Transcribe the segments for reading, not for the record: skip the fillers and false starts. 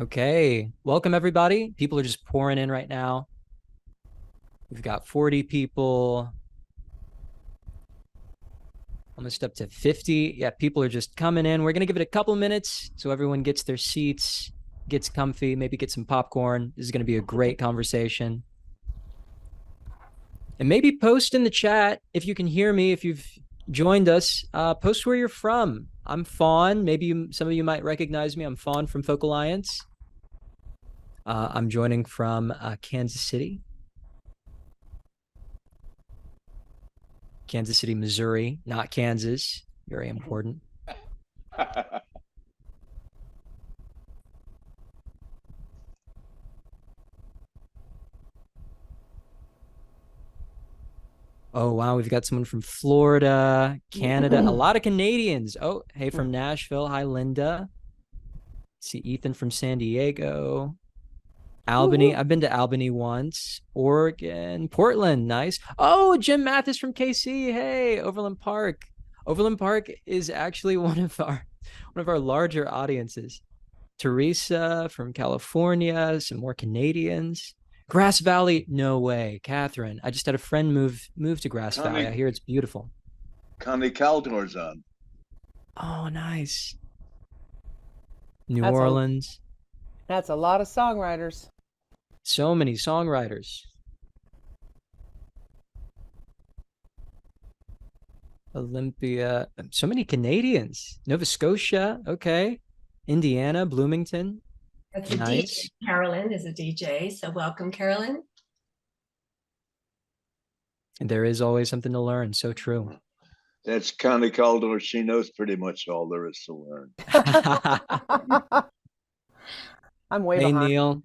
Okay, welcome everybody. People are just pouring in right now. We've got 40 people, almost up to 50. Yeah, people are just coming in. We're going to give it a couple minutes so everyone gets their seats, gets comfy, maybe get some popcorn. This is going to be a great conversation. And maybe post in the chat if you can hear me, if you've joined us, post where you're from. I'm Fawn. Maybe some of you might recognize me. I'm Fawn from Folk Alliance. I'm joining from Kansas City, Missouri, not Kansas. Very important. Oh, wow. We've got someone from Florida, Canada, a lot of Canadians. Oh, hey, from Nashville. Hi, Linda. See Ethan from San Diego. Albany. I've been to Albany once. Oregon, Portland. Nice. Oh, Jim Mathis from KC. Hey, Overland Park. Overland Park is actually one of our larger audiences. Teresa from California, some more Canadians. Grass Valley, no way. Catherine, I just had a friend move to Grass Valley. I hear it's beautiful. Connie Caldor's on. Oh, nice. New Orleans. That's a lot of songwriters. So many songwriters. Olympia. So many Canadians. Nova Scotia. Okay. Indiana, Bloomington. That's a nice. DJ. Carolyn is a DJ. So welcome, Carolyn. And there is always something to learn. So true. That's Connie Caldor. She knows pretty much all there is to learn. I'm way behind. Hey, Neil.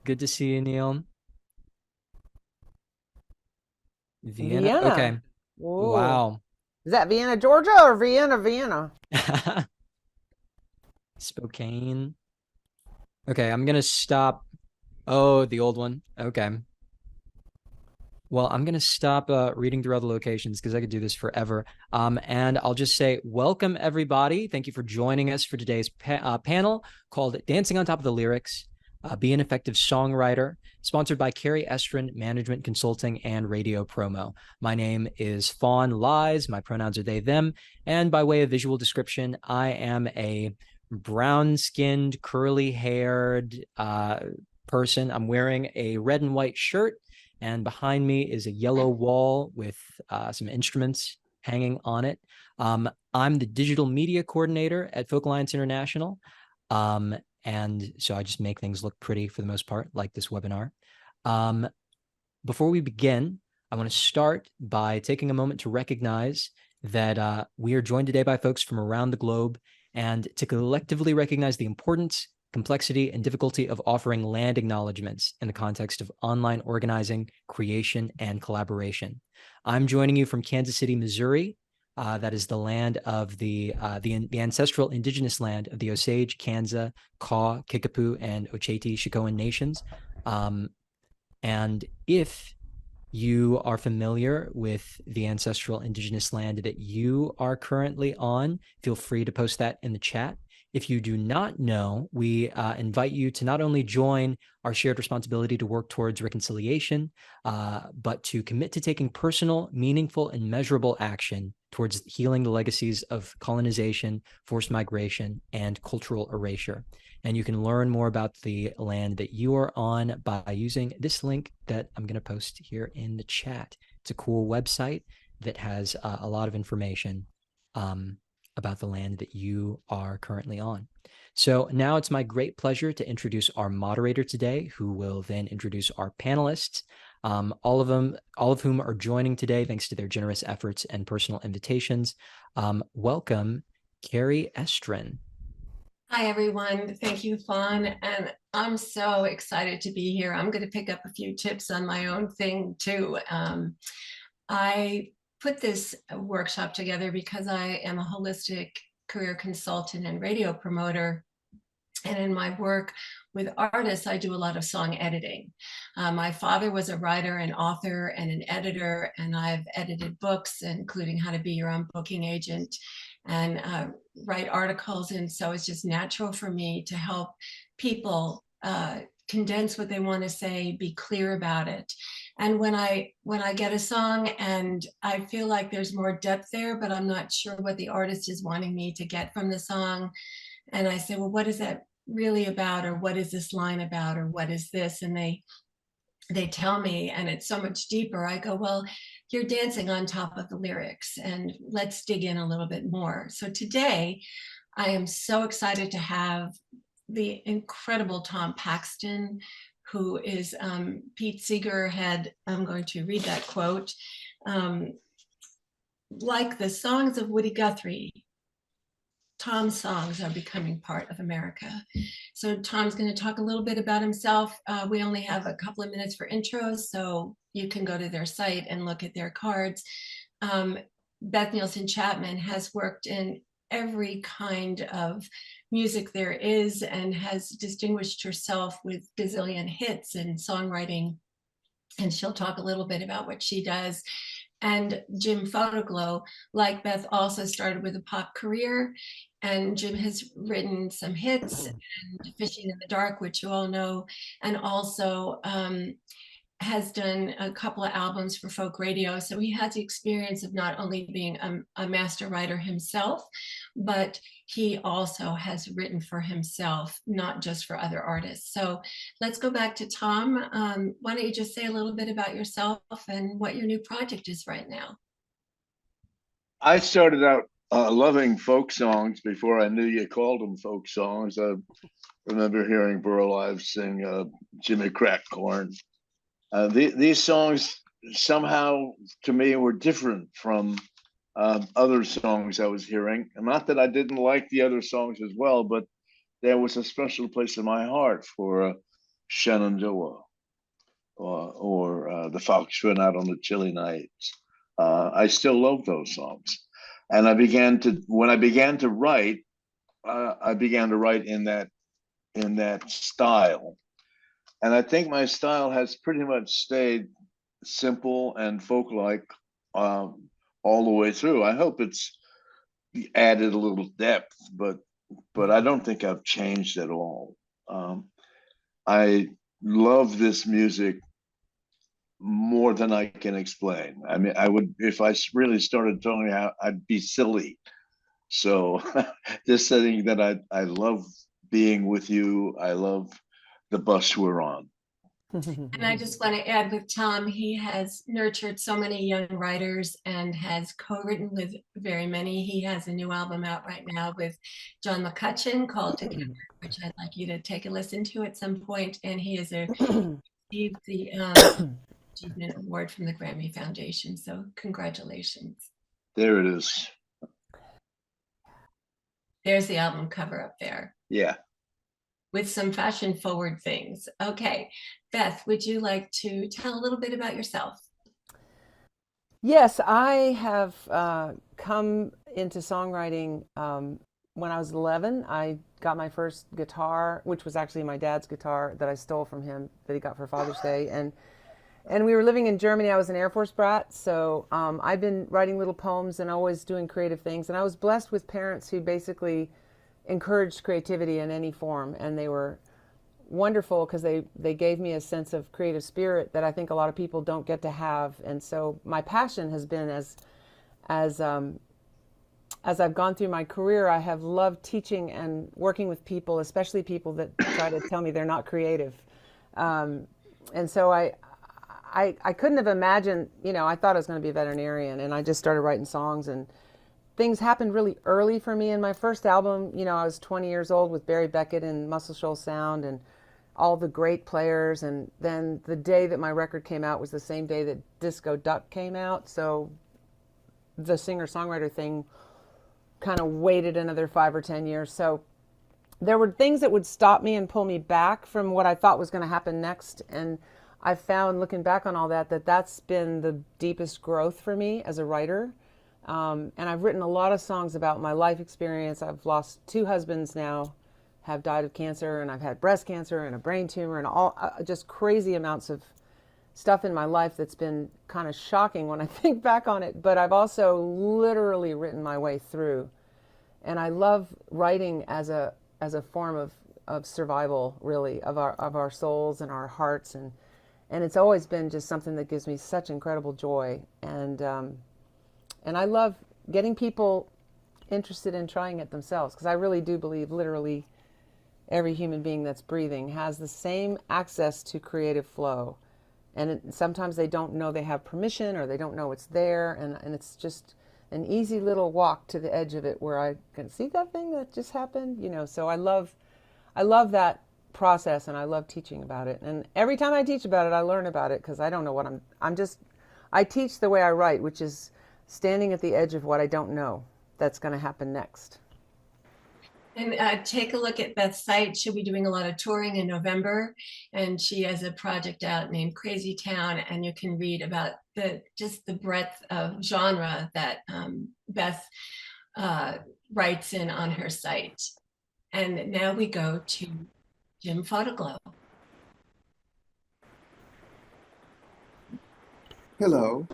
Good to see you, Neil. Vienna. Okay. Whoa. Wow. Is that Vienna, Georgia, or Vienna? Spokane. Okay, I'm going to stop. Oh, the old one. Okay. Well, I'm going to stop reading through other locations because I could do this forever. And I'll just say, welcome, everybody. Thank you for joining us for today's panel called Dancing on Top of the Lyrics, Be an Effective Songwriter, sponsored by Kari Estrin, Management Consulting and Radio Promo. My name is Fawn Lies. My pronouns are they, them. And by way of visual description, I am a brown-skinned, curly-haired person. I'm wearing a red and white shirt, and behind me is a yellow wall with some instruments hanging on it. I'm the digital media coordinator at Folk Alliance International. And so I just make things look pretty for the most part, like this webinar. Before we begin, I want to start by taking a moment to recognize that we are joined today by folks from around the globe, and to collectively recognize the importance, complexity, and difficulty of offering land acknowledgements in the context of online organizing, creation, and collaboration. I'm joining you from Kansas City, Missouri. That is the land of the ancestral indigenous land of the Osage, Kansa, Kaw, Kickapoo, and Oceti-Sakowin nations. And if you are familiar with the ancestral indigenous land that you are currently on, feel free to post that in the chat. If you do not know, we invite you to not only join our shared responsibility to work towards reconciliation, but to commit to taking personal, meaningful, and measurable action towards healing the legacies of colonization, forced migration, and cultural erasure. And you can learn more about the land that you are on by using this link that I'm going to post here in the chat. It's a cool website that has a lot of information about the land that you are currently on. So now it's my great pleasure to introduce our moderator today, who will then introduce our panelists, all of whom are joining today thanks to their generous efforts and personal invitations. Welcome, Kari Estrin. Hi, everyone. Thank you, Fawn. And I'm so excited to be here. I'm going to pick up a few tips on my own thing, too. I put this workshop together because I am a holistic career consultant and radio promoter. And in my work with artists, I do a lot of song editing. My father was a writer, an author, and an editor, and I've edited books, including How to Be Your Own Booking Agent and write articles. And so it's just natural for me to help people condense what they want to say, be clear about it. And when I get a song and I feel like there's more depth there, but I'm not sure what the artist is wanting me to get from the song, and I say, well, what is that really about? Or what is this line about? Or what is this? And they tell me, and it's so much deeper. I go, well, you're dancing on top of the lyrics, and let's dig in a little bit more. So today, I am so excited to have the incredible Tom Paxton, who is Pete Seeger had, I'm going to read that quote, like the songs of Woody Guthrie, Tom's songs are becoming part of America. So Tom's going to talk a little bit about himself. We only have a couple of minutes for intros, so you can go to their site and look at their cards. Beth Nielsen Chapman has worked in every kind of music there is and has distinguished herself with gazillion hits and songwriting. And she'll talk a little bit about what she does. And Jim Photoglo, like Beth, also started with a pop career. And Jim has written some hits, and Fishing in the Dark, which you all know, and also has done a couple of albums for folk radio. So he has the experience of not only being a master writer himself, but he also has written for himself, not just for other artists. So let's go back to Tom. Why don't you just say a little bit about yourself and what your new project is right now? I started out loving folk songs before I knew you called them folk songs. I remember hearing Burl Ives sing Jimmy Crack Corn. These songs somehow, to me, were different from other songs I was hearing. And not that I didn't like the other songs as well, but there was a special place in my heart for Shenandoah or The Fox Went Out on the Chilly Nights. I still love those songs. And when I began to write, I began to write in that style. And I think my style has pretty much stayed simple and folk-like all the way through. I hope it's added a little depth, but I don't think I've changed at all. I love this music more than I can explain. I mean, if I really started talking out, I'd be silly. So just saying that I love being with you. I love the bus we're on. And I just want to add with Tom, he has nurtured so many young writers and has co-written with very many. He has a new album out right now with John McCutcheon called Together, which I'd like you to take a listen to at some point. And he has received the Achievement Award from the Grammy Foundation. So congratulations. There it is. There's the album cover up there. Yeah. With some fashion forward things. Okay, Beth, would you like to tell a little bit about yourself? Yes, I have come into songwriting when I was 11. I got my first guitar, which was actually my dad's guitar that I stole from him that he got for Father's Day. And we were living in Germany. I was an Air Force brat, so I've been writing little poems and always doing creative things. And I was blessed with parents who basically encouraged creativity in any form, and they were wonderful because they gave me a sense of creative spirit that I think a lot of people don't get to have. And so my passion has been as I've gone through my career, I have loved teaching and working with people, especially people that try to tell me they're not creative. And so I couldn't have imagined, I thought I was going to be a veterinarian, and I just started writing songs, and things happened really early for me. In my first album, I was 20 years old with Barry Beckett and Muscle Shoals Sound and all the great players. And then the day that my record came out was the same day that Disco Duck came out. So the singer-songwriter thing kind of waited another 5 or 10 years. So there were things that would stop me and pull me back from what I thought was going to happen next. And I found, looking back on all that, that's been the deepest growth for me as a writer. And I've written a lot of songs about my life experience. I've lost 2 husbands now, have died of cancer, and I've had breast cancer and a brain tumor and all just crazy amounts of stuff in my life that's been kind of shocking when I think back on it. But I've also literally written my way through And I love writing as a form of survival, really, of our souls and our hearts, and it's always been just something that gives me such incredible joy. And I love getting people interested in trying it themselves, because I really do believe literally every human being that's breathing has the same access to creative flow. And sometimes they don't know they have permission, or they don't know it's there, and it's just an easy little walk to the edge of it where I can see that thing that just happened, so I love that process, and I love teaching about it. And every time I teach about it, I learn about it, because I don't know what I teach the way I write, which is standing at the edge of what I don't know that's going to happen next. And take a look at Beth's site. She'll be doing a lot of touring in November, and she has a project out named Crazy Town, and you can read about just the breadth of genre that Beth writes in on her site. And now we go to Jim Photoglo. Hello.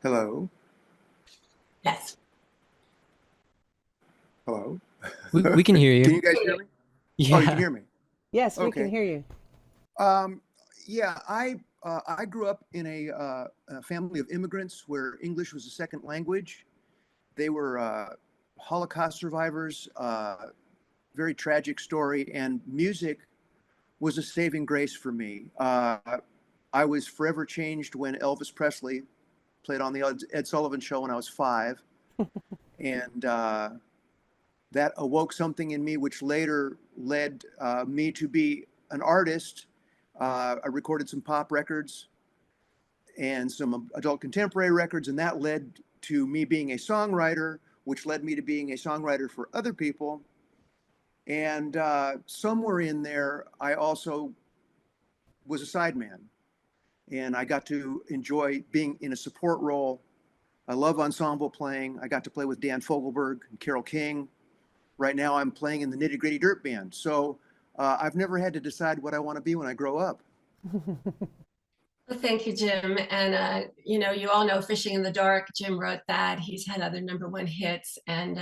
Hello. Yes. Hello. We can hear you. Can you guys hear me? Yeah. Oh, you can hear me. Yes, we Okay. can hear you. Yeah, I grew up in a family of immigrants where English was a second language. They were Holocaust survivors, very tragic story, and music was a saving grace for me. I was forever changed when Elvis Presley played on the Ed Sullivan Show when I was 5. And that awoke something in me, which later led me to be an artist. I recorded some pop records and some adult contemporary records, and that led to me being a songwriter, which led me to being a songwriter for other people. And somewhere in there, I also was a sideman, and I got to enjoy being in a support role. I love ensemble playing. I got to play with Dan Fogelberg and Carole King. Right now, I'm playing in the Nitty Gritty Dirt Band. So I've never had to decide what I want to be when I grow up. Well, thank you, Jim. And, you all know Fishing in the Dark. Jim wrote that. He's had other #1 hits. And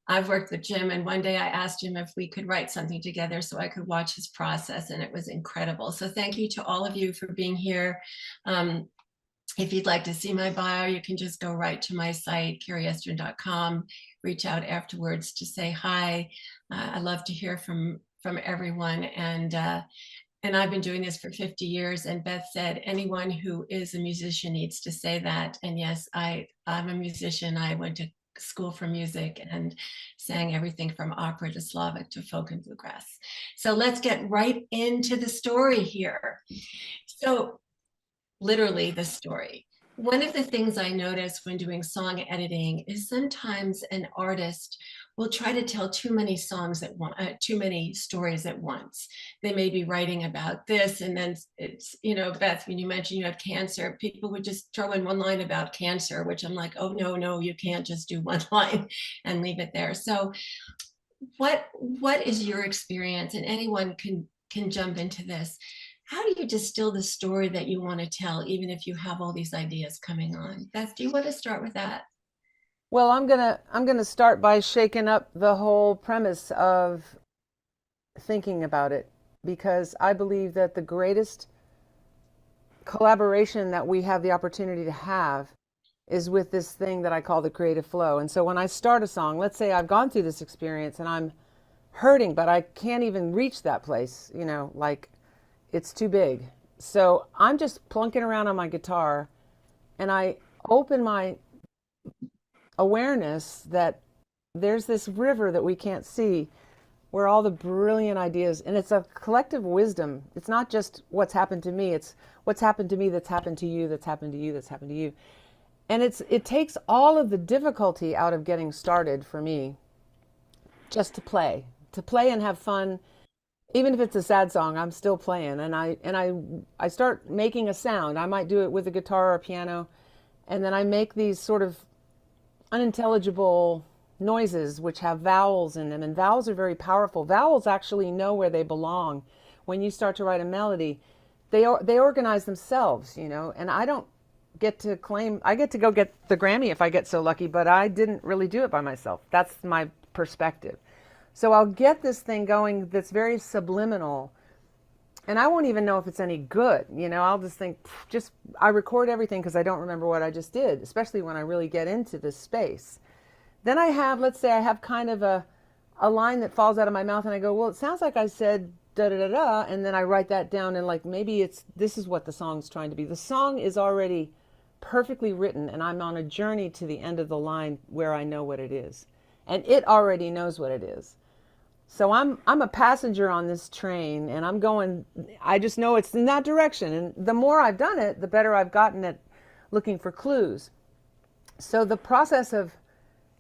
I've worked with Jim. And one day I asked him if we could write something together so I could watch his process. And it was incredible. So thank you to all of you for being here. If you'd like to see my bio, you can just go right to my site, kariestrin.com, reach out afterwards to say hi. I love to hear from everyone. And I've been doing this for 50 years. And Beth said, anyone who is a musician needs to say that. And yes, I'm a musician. I went to school for music and sang everything from opera to Slavic to folk and bluegrass. So let's get right into the story here. So literally the story. One of the things I notice when doing song editing is sometimes an artist will try to tell too many songs at once, too many stories at once. They may be writing about this, and then it's, Beth, when you mentioned you had cancer, people would just throw in one line about cancer, which I'm like, oh, no, you can't just do one line and leave it there. So what is your experience? And anyone can jump into this. How do you distill the story that you want to tell, even if you have all these ideas coming on? Beth, do you want to start with that? Well, I'm gonna start by shaking up the whole premise of thinking about it, because I believe that the greatest collaboration that we have the opportunity to have is with this thing that I call the creative flow. And so when I start a song, let's say I've gone through this experience and I'm hurting, but I can't even reach that place, like it's too big. So I'm just plunking around on my guitar, and I open my awareness that there's this river that we can't see where all the brilliant ideas, and it's a collective wisdom. It's not just what's happened to me, it's what's happened to me that's happened to you, that's happened to you, that's happened to you. And it takes all of the difficulty out of getting started for me just to play and have fun. Even if it's a sad song, I'm still playing, and I start making a sound. I might do it with a guitar or a piano, and then I make these sort of unintelligible noises which have vowels in them, and vowels are very powerful. Vowels actually know where they belong. When you start to write a melody, they organize themselves, and I don't get to claim, I get to go get the Grammy if I get so lucky, but I didn't really do it by myself. That's my perspective. So I'll get this thing going that's very subliminal, and I won't even know if it's any good. You know, I'll just think, I record everything because I don't remember what I just did, especially when I really get into this space. Then I have, let's say I have kind of a line that falls out of my mouth and I go, well, it sounds like I said da da da da, and then I write that down and like maybe this is what the song's trying to be. The song is already perfectly written and I'm on a journey to the end of the line where I know what it is. And it already knows what it is. So I'm a passenger on this train and I'm going, I just know it's in that direction. And the more I've done it, the better I've gotten at looking for clues. So the process of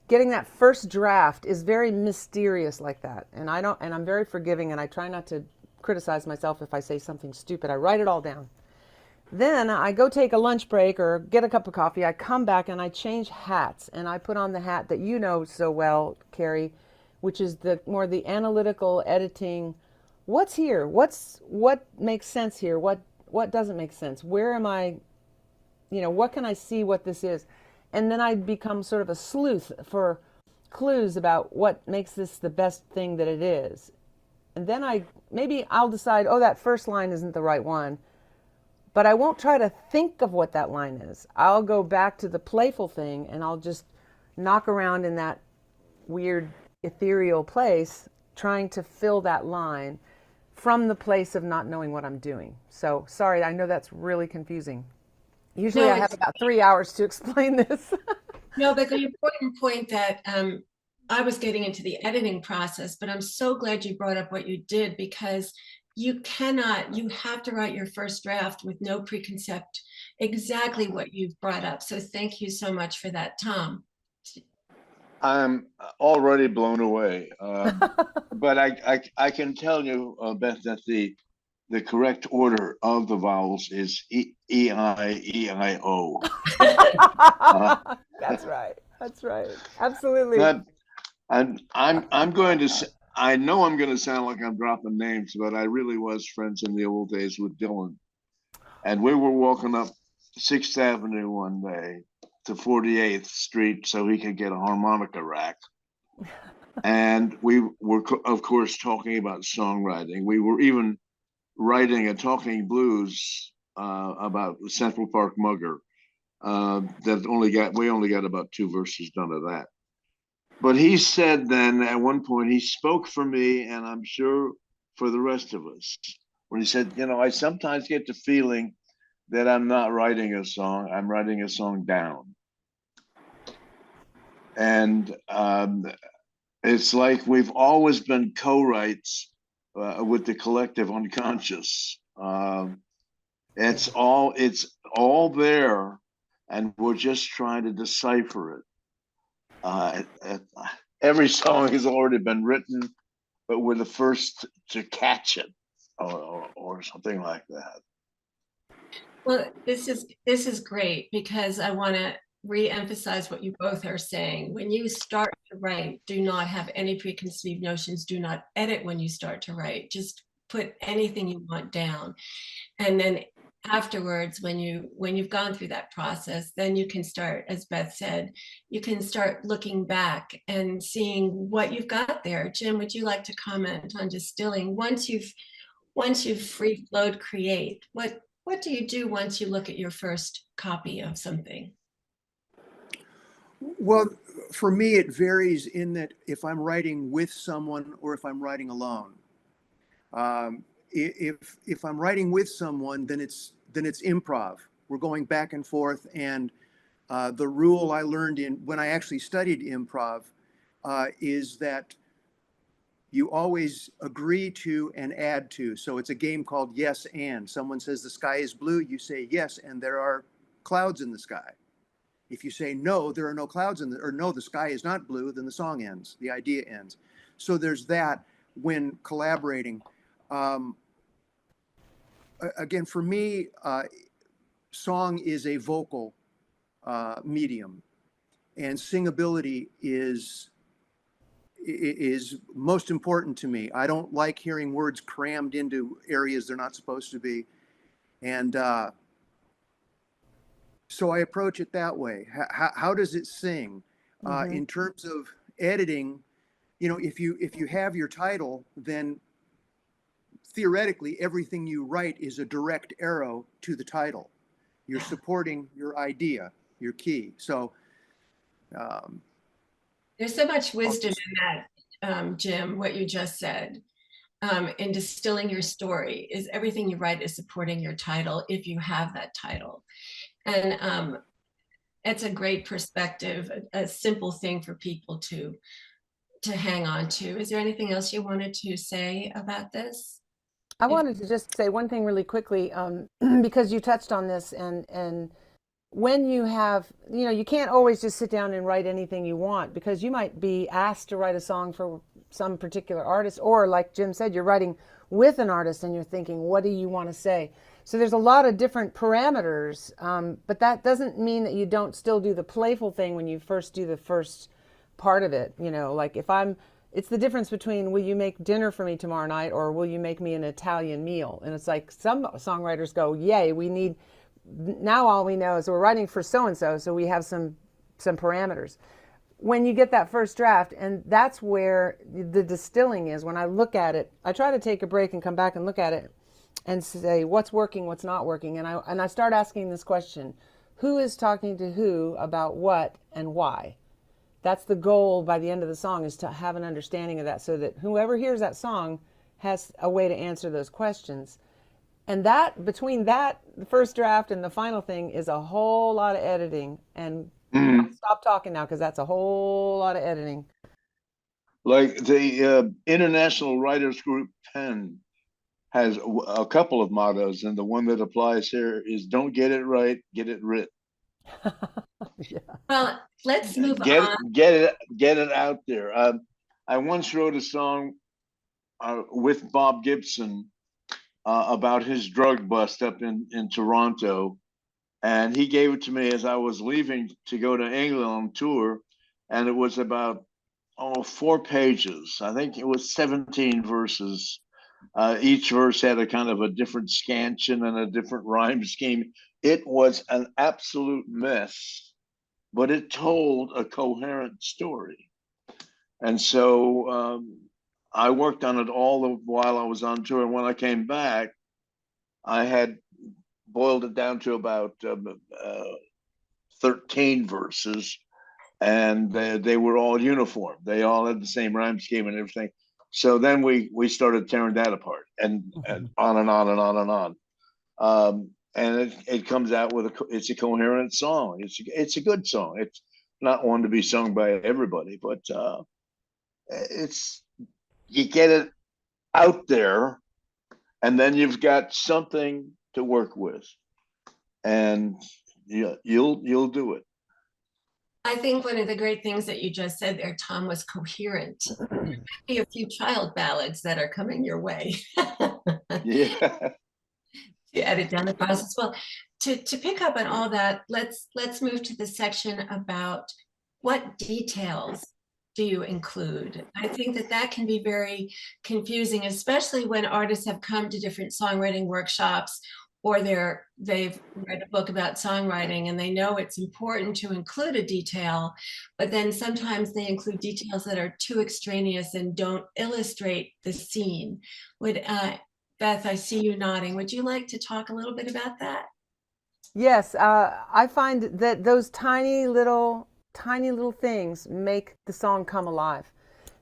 getting that first draft is very mysterious like that. And I'm very forgiving and I try not to criticize myself if I say something stupid. I write it all down. Then I go take a lunch break or get a cup of coffee. I come back and I change hats and I put on the hat that you know so well, Kari, which is the more the analytical editing. What's here? What makes sense here? What doesn't make sense? Where am I, what can I see what this is? And then I become sort of a sleuth for clues about what makes this the best thing that it is. And then I'll decide, oh, that first line isn't the right one. But I won't try to think of what that line is. I'll go back to the playful thing and I'll just knock around in that weird ethereal place trying to fill that line from the place of not knowing what I'm doing. So sorry, I know that's really confusing. Usually I have about 3 hours to explain this. No, but the important point that I was getting into the editing process, but I'm so glad you brought up what you did, because you have to write your first draft with no preconcept, exactly what you've brought up. So thank you so much for that, Tom. I'm already blown away. But I can tell you, Beth, that the correct order of the vowels is E-I-E-I-O. That's right. That's right. Absolutely. But I'm going to. I know I'm going to sound like I'm dropping names, but I really was friends in the old days with Dylan, and we were walking up 6th Avenue one day to 48th Street so he could get a harmonica rack. And we were, of course, talking about songwriting. We were even writing a talking blues about the Central Park Mugger. We only got about 2 verses done of that. But he said then at one point, he spoke for me, and I'm sure for the rest of us, when he said, I sometimes get the feeling that I'm not writing a song, I'm writing a song down. And it's like we've always been co-writes with the collective unconscious. It's all there, and we're just trying to decipher it. Every song has already been written, but we're the first to catch it, or something like that. Well, this is great, because I want to re-emphasize what you both are saying. When you start to write, do not have any preconceived notions. Do not edit when you start to write. Just put anything you want down, and then afterwards, when you've gone through that process, then you can start, as Beth said, you can start looking back and seeing what you've got there. Jim, would you like to comment on distilling? Once you've free flowed create, what do you do once you look at your first copy of something? Well, for me, it varies in that if I'm writing with someone or if I'm writing alone. If I'm writing with someone, then it's improv. We're going back and forth, and the rule I learned when I actually studied improv is that you always agree to and add to. So it's a game called yes and. Someone says the sky is blue, you say yes, and there are clouds in the sky. If you say no, there are no clouds or no, the sky is not blue, then the song ends, the idea ends. So there's that when collaborating. Again, for me, song is a vocal medium, and singability is most important to me. I don't like hearing words crammed into areas they're not supposed to be, and So I approach it that way. How does it sing? In terms of editing, you know, if you have your title, then theoretically everything you write is a direct arrow to the title. You're supporting your idea, your key. So there's so much wisdom in that, Jim, what you just said. In distilling your story is everything you write is supporting your title if you have that title. And it's a great perspective, a simple thing for people to hang on to. Is there anything else you wanted to say about this? I wanted to just say one thing really quickly, because you touched on this, and when you have, you know, you can't always just sit down and write anything you want, because you might be asked to write a song for some particular artist, or like Jim said, you're writing with an artist and you're thinking, what do you want to say? So there's a lot of different parameters, but that doesn't mean that you don't still do the playful thing when you first do the first part of it. You know, like it's the difference between, will you make dinner for me tomorrow night, or will you make me an Italian meal? And it's like some songwriters go, yay, now all we know is we're writing for so-and-so, so we have some parameters. When you get that first draft, and that's where the distilling is. When I look at it, I try to take a break and come back and look at it and say, what's working, what's not working? And I start asking this question: who is talking to who about what and why? That's the goal by the end of the song, is to have an understanding of that, so that whoever hears that song has a way to answer those questions. And that, between that, the first draft and the final thing, is a whole lot of editing. And I'll stop talking now, because that's a whole lot of editing. Like the International Writers Group PEN has a couple of mottos, and the one that applies here is "Don't get it right, get it writ." Yeah. Well, let's move on. Get it out there. I once wrote a song with Bob Gibson about his drug bust up in Toronto, and he gave it to me as I was leaving to go to England on tour, and it was about 4 pages. I think it was 17 verses. Each verse had a kind of a different scansion and a different rhyme scheme. It was an absolute mess, but it told a coherent story. And so I worked on it all the while I was on tour. And when I came back, I had boiled it down to about 13 verses, and they were all uniform. They all had the same rhyme scheme and everything. So then we started tearing that apart, and on and on and on and on. And it comes out with it's a coherent song. It's a good song. It's not one to be sung by everybody, but you get it out there, and then you've got something to work with, and you'll do it. I think one of the great things that you just said there, Tom, was coherent. There might be a few child ballads that are coming your way. Yeah. To edit down the process. Well, to pick up on all that, let's move to the section about what details do you include. I think that can be very confusing, especially when artists have come to different songwriting workshops, or they've read a book about songwriting and they know it's important to include a detail, but then sometimes they include details that are too extraneous and don't illustrate the scene. Beth, I see you nodding. Would you like to talk a little bit about that? Yes, I find that those tiny little things make the song come alive.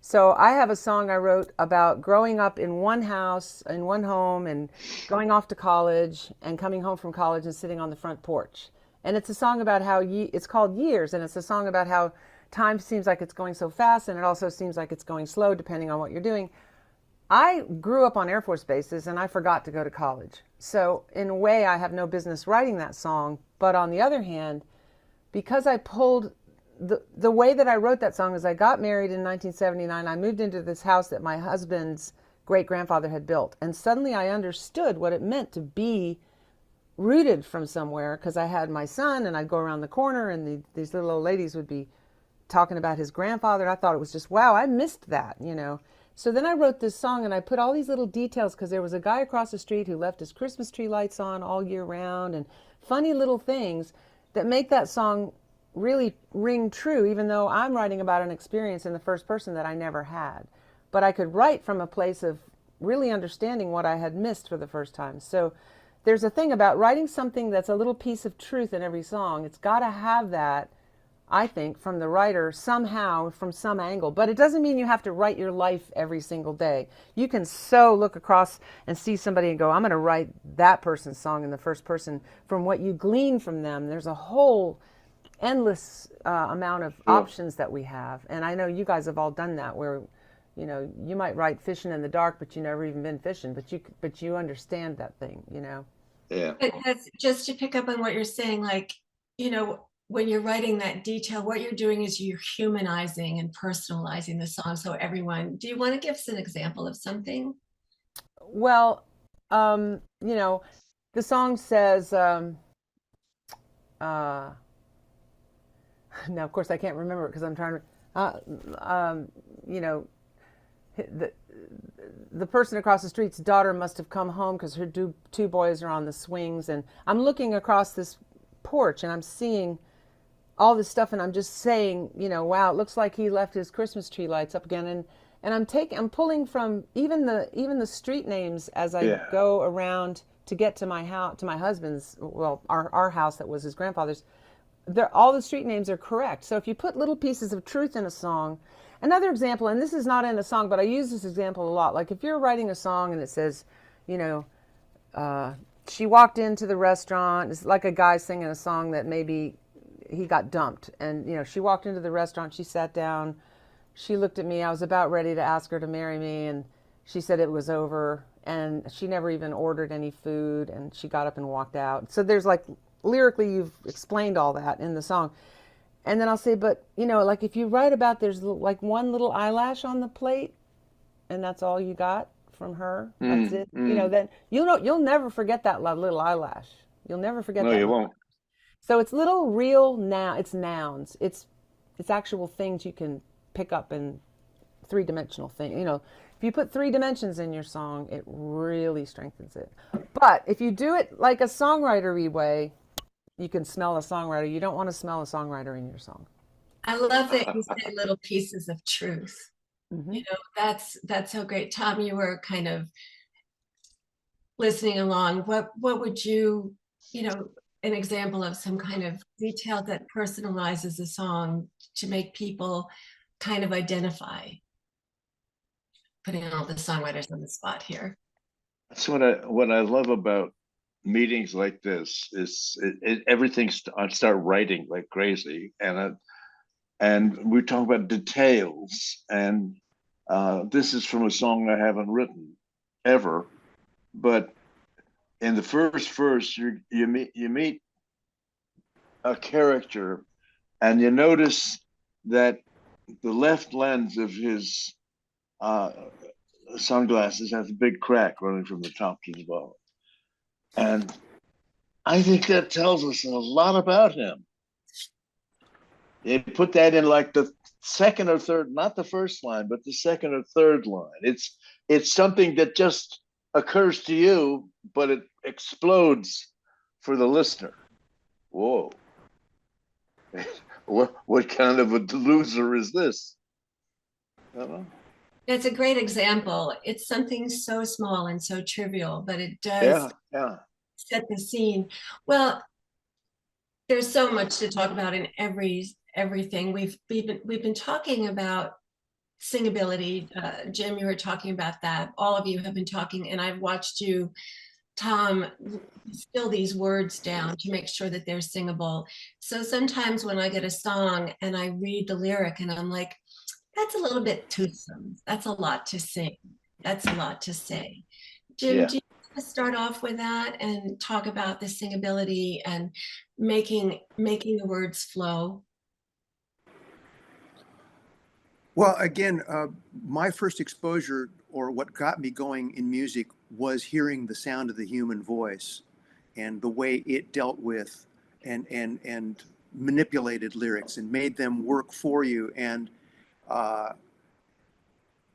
So I have a song I wrote about growing up in one house, in one home, and going off to college and coming home from college and sitting on the front porch. And it's a song about how it's called Years, and it's a song about how time seems like it's going so fast, and it also seems like it's going slow depending on what you're doing. I grew up on Air Force bases, and I forgot to go to college. So in a way, I have no business writing that song. But on the other hand, because I pulled the way that I wrote that song is I got married in 1979. I moved into this house that my husband's great-grandfather had built. And suddenly I understood what it meant to be rooted from somewhere, because I had my son, and I'd go around the corner, and these little old ladies would be talking about his grandfather. And I thought it was just, wow, I missed that, you know. So then I wrote this song, and I put all these little details, because there was a guy across the street who left his Christmas tree lights on all year round, and funny little things that make that song really ring true, even though I'm writing about an experience in the first person that I never had. But I could write from a place of really understanding what I had missed for the first time. So there's a thing about writing something that's a little piece of truth in every song. It's got to have that, I think, from the writer somehow, from some angle. But it doesn't mean you have to write your life every single day. You can so look across and see somebody and go, I'm going to write that person's song in the first person from what you glean from them. There's a whole endless amount of options that we have. And I know you guys have all done that, where, you know, you might write fishing in the dark, but you never even been fishing, but you understand that thing, you know? Yeah. But that's just to pick up on what you're saying, like, you know, when you're writing that detail, what you're doing is you're humanizing and personalizing the song. So everyone, do you want to give us an example of something? Well, you know, the song says, now of course I can't remember it because I'm trying to, you know, the person across the street's daughter must have come home because her two boys are on the swings, and I'm looking across this porch and I'm seeing all this stuff, and I'm just saying, you know, wow, it looks like he left his Christmas tree lights up again, and I'm pulling from even the street names as I go around to get to my house, to my husband's, well, our house that was his grandfather's. All the street names are correct. So if you put little pieces of truth in a song. Another example, and this is not in a song, but I use this example a lot. Like if you're writing a song and it says, you know, she walked into the restaurant. It's like a guy singing a song that maybe he got dumped. And, you know, she walked into the restaurant, she sat down, she looked at me. I was about ready to ask her to marry me, and she said it was over. And she never even ordered any food, and she got up and walked out. So there's like, lyrically, you've explained all that in the song. And then I'll say, but, you know, like if you write about there's like one little eyelash on the plate and that's all you got from her, that's it. You know, then you'll never forget that little eyelash. You'll never forget No, that. you won't. So it's little real it's nouns. It's actual things you can pick up in three-dimensional thing. You know, if you put 3 dimensions in your song, it really strengthens it. But if you do it like a songwritery way, you can smell a songwriter. You don't want to smell a songwriter in your song. I love that you say little pieces of truth. Mm-hmm. You know, that's so great. Tom, you were kind of listening along. What would you, you know, an example of some kind of detail that personalizes a song to make people kind of identify? Putting all the songwriters on the spot here. That's what I love about meetings like this is everything. I start writing like crazy, and we talk about details. And this is from a song I haven't written ever, but in the first verse, you meet a character, and you notice that the left lens of his sunglasses has a big crack running from the top to the bottom. And I think that tells us a lot about him. They put that in like the second or third, not the first line, but the second or third line. It's something that just occurs to you, but it explodes for the listener. Whoa. What kind of a loser is this? I don't know. It's a great example. It's something so small and so trivial, but it does set the scene. Well, there's so much to talk about in everything. We've been talking about singability. Jim, you were talking about that. All of you have been talking, and I've watched you, Tom, distill these words down to make sure that they're singable. So sometimes when I get a song and I read the lyric and I'm like, that's a little bit toothsome. That's a lot to sing. That's a lot to say. Jim, do you want to start off with that and talk about the singability and making the words flow? Well, again, my first exposure, or what got me going in music, was hearing the sound of the human voice and the way it dealt with and manipulated lyrics and made them work for you. And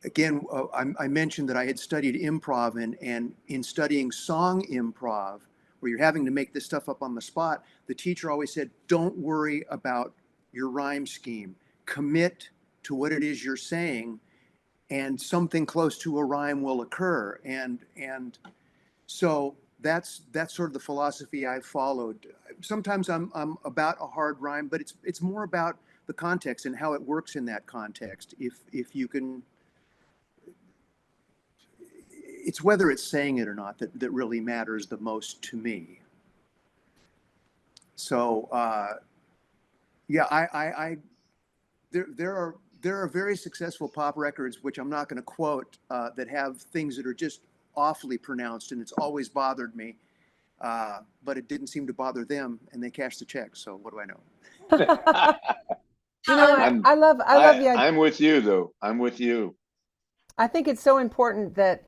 again, I mentioned that I had studied improv, and in studying song improv, where you're having to make this stuff up on the spot, the teacher always said, don't worry about your rhyme scheme. Commit to what it is you're saying, and something close to a rhyme will occur. And so that's sort of the philosophy I've followed. Sometimes I'm about a hard rhyme, but it's more about the context and how it works in that context. If you can, it's whether it's saying it or not that really matters the most to me. So yeah, there are very successful pop records, which I'm not going to quote, that have things that are just awfully pronounced, and it's always bothered me. But it didn't seem to bother them, and they cashed the check. So what do I know? You know, I love the idea. I'm with you, though. I'm with you. I think it's so important that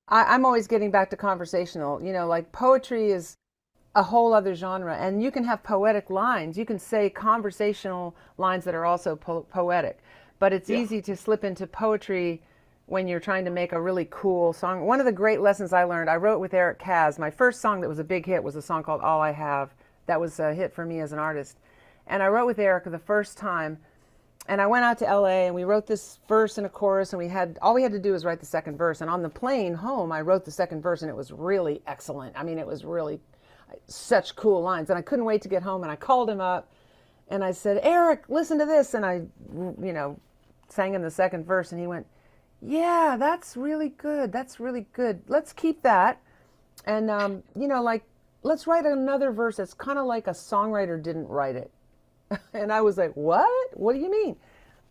I'm always getting back to conversational. You know, like poetry is a whole other genre, and you can have poetic lines. You can say conversational lines that are also poetic, but it's easy to slip into poetry when you're trying to make a really cool song. One of the great lessons I learned, I wrote with Eric Kaz. My first song that was a big hit was a song called All I Have. That was a hit for me as an artist. And I wrote with Eric the first time, and I went out to LA and we wrote this verse and a chorus, and all we had to do was write the second verse. And on the plane home, I wrote the second verse, and it was really excellent. I mean, it was really such cool lines, and I couldn't wait to get home. And I called him up and I said, Eric, listen to this. And I, sang him the second verse, and he went, yeah, that's really good. That's really good. Let's keep that. And, let's write another verse that's kind of like a songwriter didn't write it. And I was like, what? What do you mean?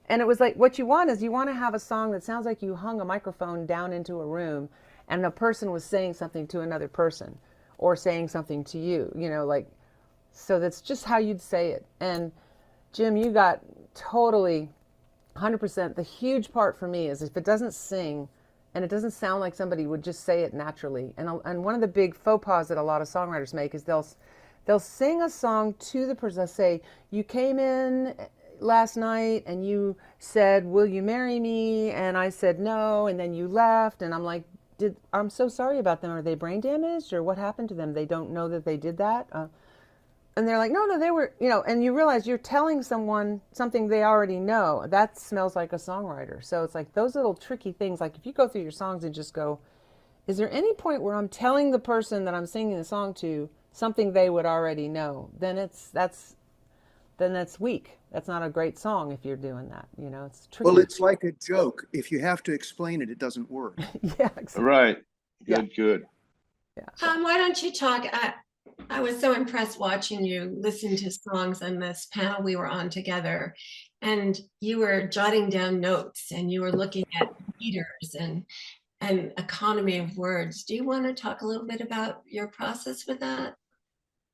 And it was like, what you want is you want to have a song that sounds like you hung a microphone down into a room and a person was saying something to another person or saying something to you, so that's just how you'd say it. And Jim, you got totally 100%. The huge part for me is if it doesn't sing and it doesn't sound like somebody would just say it naturally. And one of the big faux pas that a lot of songwriters make is they'll sing a song to the person. They'll say, you came in last night and you said, will you marry me? And I said no, and then you left. And I'm like, I'm so sorry about them. Are they brain damaged, or what happened to them? They don't know that they did that? And they're like, no, they were, and you realize you're telling someone something they already know. That smells like a songwriter. So it's like those little tricky things. Like if you go through your songs and just go, is there any point where I'm telling the person that I'm singing the song to something they would already know? Then that's weak. That's not a great song if you're doing that. It's tricky. Well, it's like a joke. If you have to explain it, it doesn't work. Yeah, exactly. Right. Good. Yeah. Why don't you talk? I was so impressed watching you listen to songs on this panel we were on together, and you were jotting down notes and you were looking at meters and economy of words. Do you want to talk a little bit about your process with that?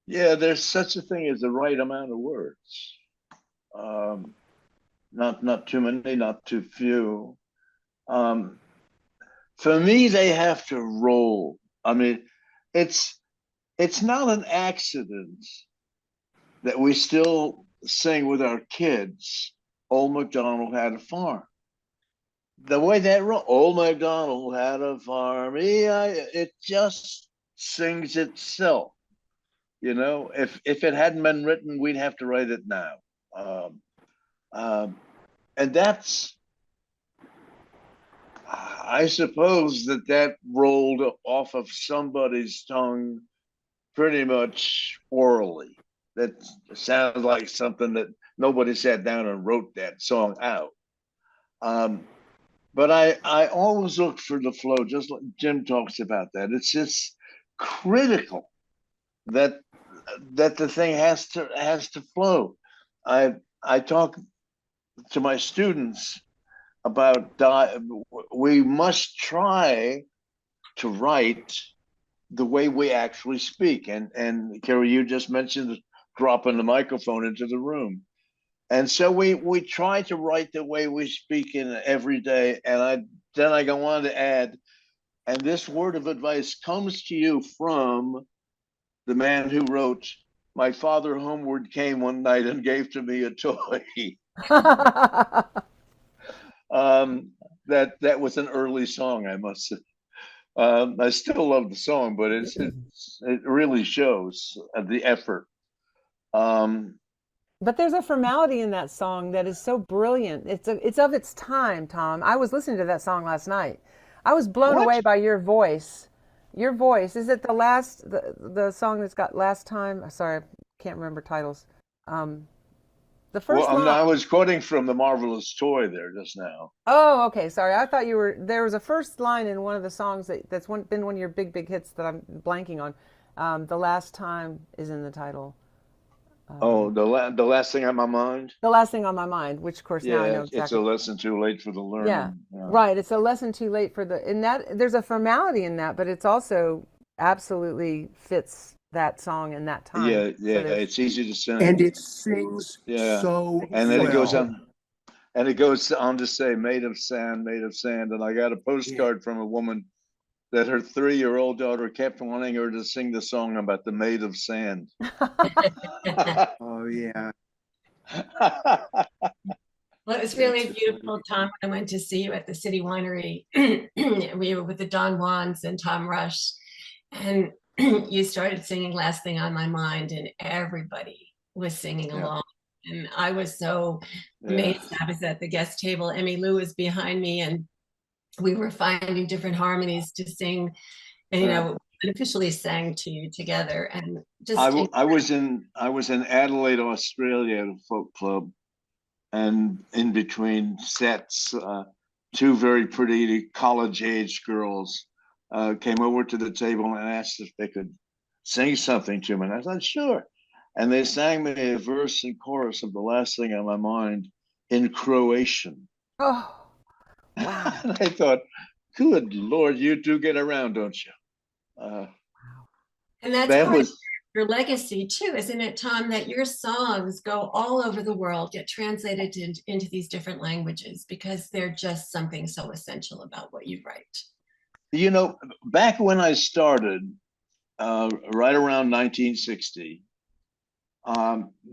Yeah, there's such a thing as the right amount of words. Not too many, not too few. For me, they have to roll. I mean, it's not an accident that we still sing with our kids, Old MacDonald Had a Farm. The way that Old MacDonald had a farm, it just sings itself. If it hadn't been written, we'd have to write it now. And that's, I suppose that rolled off of somebody's tongue pretty much orally. That sounds like something that nobody sat down and wrote that song out. But I always look for the flow, just like Jim talks about that. It's just critical that the thing has to flow. I talk to my students about we must try to write the way we actually speak. And Kari, you just mentioned dropping the microphone into the room. And so we try to write the way we speak in every day. And then I go on to add, and this word of advice comes to you from the man who wrote, "My father homeward came one night and gave to me a toy." That was an early song, I must say. I still love the song, but it really shows the effort. But there's a formality in that song that is so brilliant. It's of its time, Tom. I was listening to that song last night. I was blown What? away by your voice. Your voice. Is it the song that's got last time? Sorry, I can't remember titles. The Well, first line. I was quoting from The Marvelous Toy there just now. Oh, okay. Sorry. I thought you were. There was a first line in one of the songs been one of your big hits that I'm blanking on. The last time is in the title. Oh, the last thing on my mind. The last thing on my mind, which of course now I know Yeah, it's a exactly. lesson too late for the Yeah, learning. Yeah. right. It's a lesson too late for the. In that, there's a formality in that, but it's also absolutely fits that song in that time. Yeah, So there's. it's easy to And sing. it sings Yeah, so and then well. it goes on to say, made of sand, made of sand. And I got a Yeah. postcard from a woman that her 3-year-old daughter kept wanting her to sing the song about the maid of sand. Oh yeah. Well, it was really That's beautiful, Tom. I went to see you at the City Winery. We were with the Don Juans and Tom Rush, and you started singing "Last Thing on My Mind," and everybody was singing Yeah. along. And I was so amazed. I was at the guest table. Emmy Lou was behind me, and we were finding different harmonies to sing. And unofficially sang to you together, and just I was in Adelaide, Australia, at a folk club, and in between sets, two very pretty college-age girls came over to the table and asked if they could sing something to me. And I said, sure. And they sang me a verse and chorus of The Last Thing on My Mind in Croatian. Oh, wow. And I thought, good Lord, you do get around, don't you? and that's That part was of your legacy too, isn't it, Tom, that your songs go all over the world, get translated into these different languages because they're just something so essential about what you write. back when I started, right around 1960,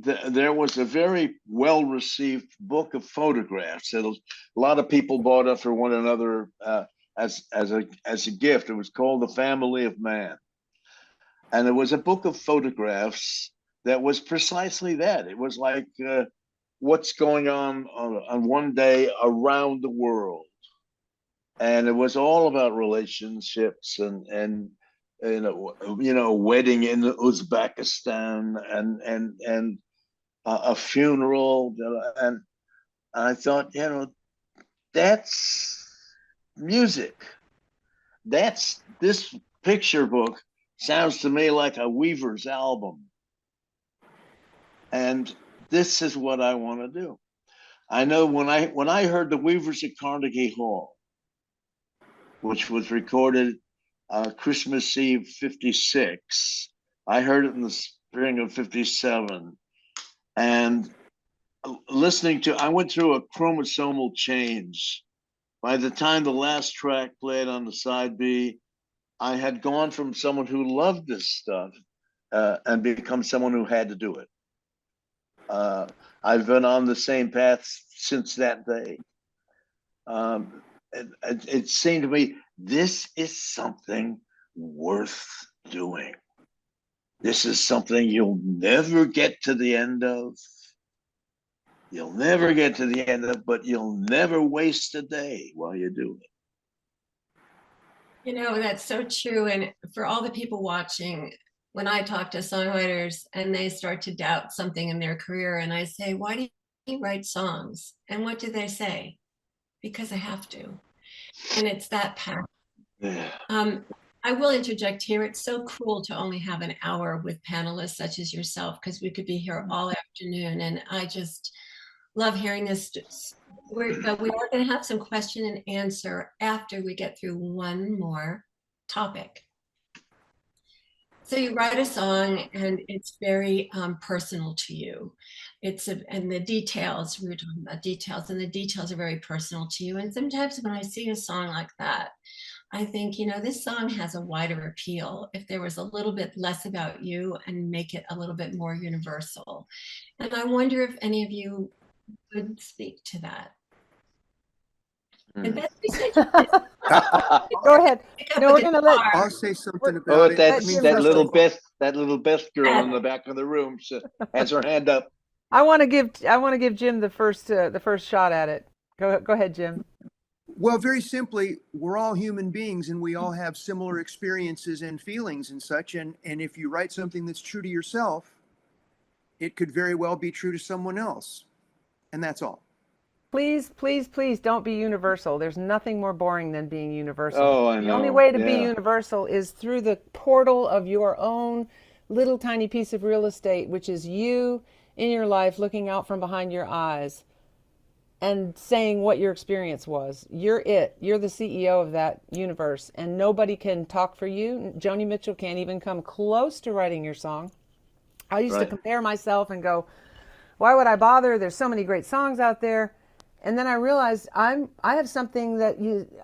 there was a very well-received book of photographs that a lot of people bought up for one another as a gift. It was called The Family of Man, and it was a book of photographs that was precisely that. It was like what's going on one day around the world, and it was all about relationships and a wedding in Uzbekistan and a funeral, and I thought, that's music. This picture book sounds to me like a Weaver's album, and this is what I want to do. I know when I heard the Weavers at Carnegie Hall, which was recorded Christmas Eve '56. I heard it in the spring of '57, and I went through a chromosomal change. By the time the last track played on the side B, I had gone from someone who loved this stuff and become someone who had to do it. I've been on the same path since that day. It seemed to me this is something worth doing. This is something you'll never get to the end of. You'll never get to the end of, but you'll never waste a day while you do it. That's so true. And for all the people watching, when I talk to songwriters and they start to doubt something in their career, and I say, why do you write songs? And what do they say? Because I have to. And it's that passion. Yeah. I will interject here. It's so cruel to only have an hour with panelists such as yourself, because we could be here all afternoon. And I just love hearing this. But we are going to have some question and answer after we get through one more topic. So you write a song and it's very personal to you. And the details, we were talking about details, and the details are very personal to you. And sometimes when I see a song like that, I think, this song has a wider appeal if there was a little bit less about you and make it a little bit more universal. And I wonder if any of you would speak to that. And Beth, you said you did Go ahead. pick up No, a we're gonna let. guitar. I'll say something Oh, about it. Let Jim that go little first. Beth girl in the back of the room has her hand up. I want to give Jim the first shot at it. Go ahead, Jim. Well, very simply, we're all human beings and we all have similar experiences and feelings and such. And if you write something that's true to yourself, it could very well be true to someone else. And that's all. Please, please, please don't be universal. There's nothing more boring than being universal. Oh, I The only know. way to be Yeah. universal is through the portal of your own little tiny piece of real estate, which is you in your life looking out from behind your eyes and saying what your experience was. You're it. You're the CEO of that universe, and nobody can talk for you. Joni Mitchell can't even come close to writing your song. I used to Right. compare myself and go, why would I bother? There's so many great songs out there. And then I realized I have something that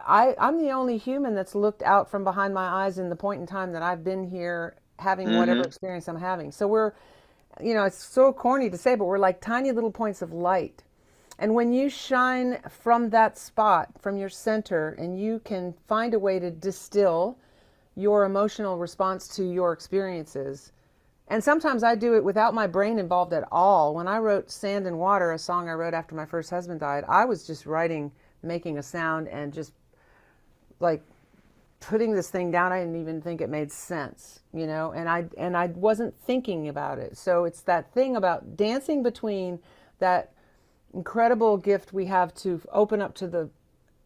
I'm the only human that's looked out from behind my eyes in the point in time that I've been here having whatever experience I'm having. So we're, it's so corny to say, but we're like tiny little points of light. And when you shine from that spot, from your center, and you can find a way to distill your emotional response to your experiences. And sometimes I do it without my brain involved at all. When I wrote Sand and Water, a song I wrote after my first husband died, I was just writing, making a sound, and just like putting this thing down. I didn't even think it made sense, and I wasn't thinking about it. So it's that thing about dancing between that incredible gift we have to open up to the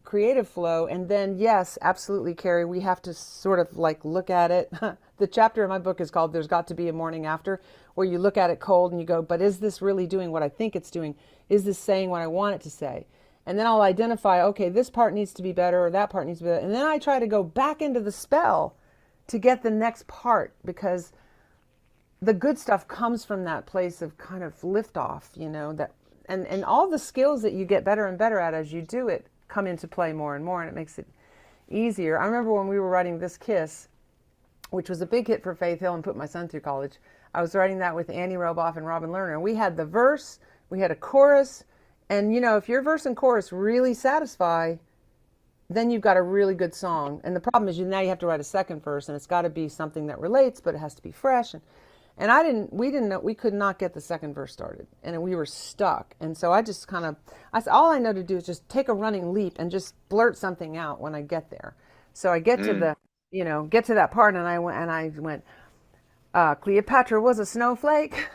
creative flow, and then yes, absolutely, Kari, we have to sort of like look at it. The chapter in my book is called There's Got to Be a Morning After, where you look at it cold and you go, but is this really doing what I think it's doing? Is this saying what I want it to say? And then I'll identify, okay, this part needs to be better, or that part needs to be better. And then I try to go back into the spell to get the next part, because the good stuff comes from that place of kind of liftoff, that and all the skills that you get better and better at as you do it come into play more and more, and it makes it easier. I remember when we were writing This Kiss, which was a big hit for Faith Hill and put my son through college. I was writing that with Annie Roboff and Robin Lerner, and we had the verse, we had a chorus, and if your verse and chorus really satisfy, then you've got a really good song. And the problem is now you have to write a second verse, and it's got to be something that relates, but it has to be fresh. And we didn't know, we could not get the second verse started, and we were stuck. And so I just I said, all I know to do is just take a running leap and just blurt something out when I get there. So I get to get to that part, and I went, Cleopatra was a snowflake.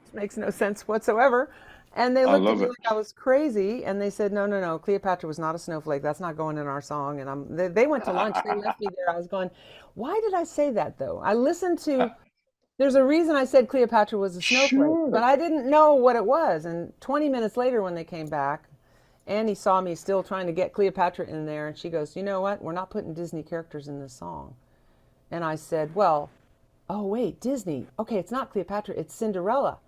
Which makes no sense whatsoever. And they looked at me like I was crazy, and they said, no, Cleopatra was not a snowflake. That's not going in our song. And they went to lunch. They left me there. I was going, why did I say that, though? I listened to, there's a reason I said Cleopatra was a snowflake, but I didn't know what it was. And 20 minutes later when they came back, Annie saw me still trying to get Cleopatra in there, and she goes, you know what? We're not putting Disney characters in this song. And I said, well, oh, wait, Disney. Okay, it's not Cleopatra. It's Cinderella.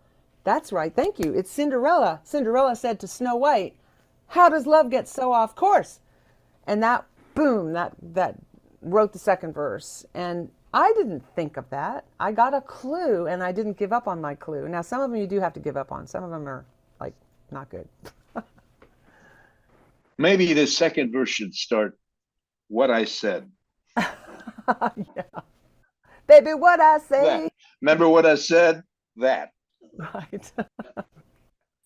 That's right. Thank you. It's Cinderella. Cinderella said to Snow White, how does love get so off course? And that, boom, that wrote the second verse. And I didn't think of that. I got a clue, and I didn't give up on my clue. Now, some of them you do have to give up on. Some of them are, like, not good. Maybe the second verse should start, what I said. Yeah. Baby, what I say. That. Remember what I said? That. Right.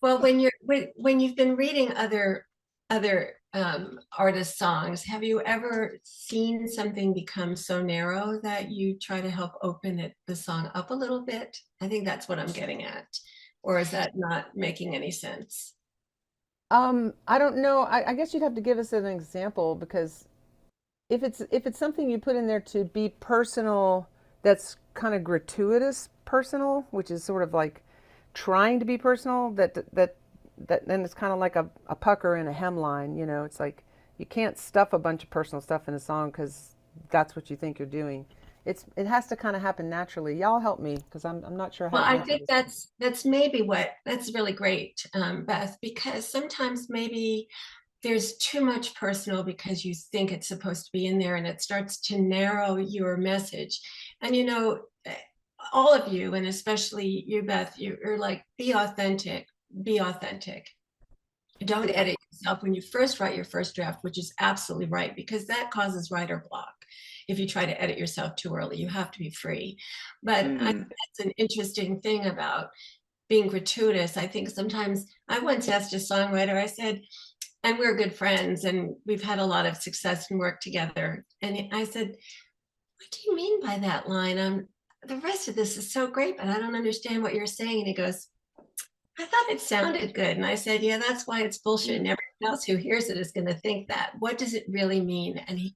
Well, when you've been reading other artists' songs, have you ever seen something become so narrow that you try to help open the song up a little bit? I think that's what I'm getting at. Or is that not making any sense? I don't know. I guess you'd have to give us an example, because if it's something you put in there to be personal, that's kind of gratuitous personal, which is sort of like trying to be personal, that then it's kind of like a pucker in a hemline. It's like you can't stuff a bunch of personal stuff in a song because that's what you think you're doing. It has to kind of happen naturally. Y'all help me, because I'm not sure how. Well, I think that's really great, Beth, because sometimes maybe there's too much personal because you think it's supposed to be in there, and it starts to narrow your message. And all of you, and especially you, Beth, you're like, be authentic. Don't edit yourself when you first write your first draft, which is absolutely right, because that causes writer block. If you try to edit yourself too early, you have to be free. But I think that's an interesting thing about being gratuitous. I think sometimes I once asked a songwriter, I said, and we're good friends and we've had a lot of success and work together. And I said, what do you mean by that line? The rest of this is so great, but I don't understand what you're saying. And he goes, I thought it sounded good. And I said, yeah, that's why it's bullshit. And everyone else who hears it is going to think that. What does it really mean? And he,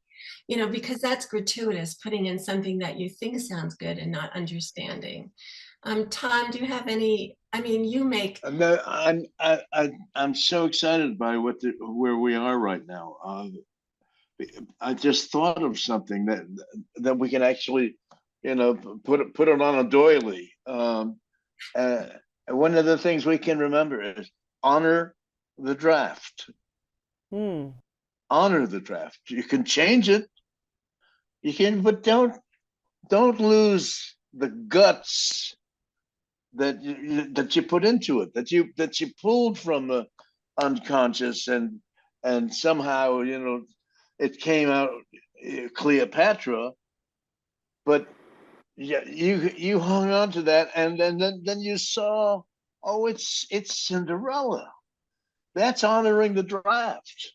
because that's gratuitous, putting in something that you think sounds good and not understanding. Tom, do you have any? I mean, you make. No, I'm so excited by where we are right now. I just thought of something that we can actually, put it on a doily. One of the things we can remember is honor the draft. Honor the draft. You can change it. You can, but don't lose the guts that you put into it, that you pulled from the unconscious, and somehow it came out Cleopatra, but yeah, you hung on to that, and then you saw, oh, it's Cinderella. That's honoring the draft.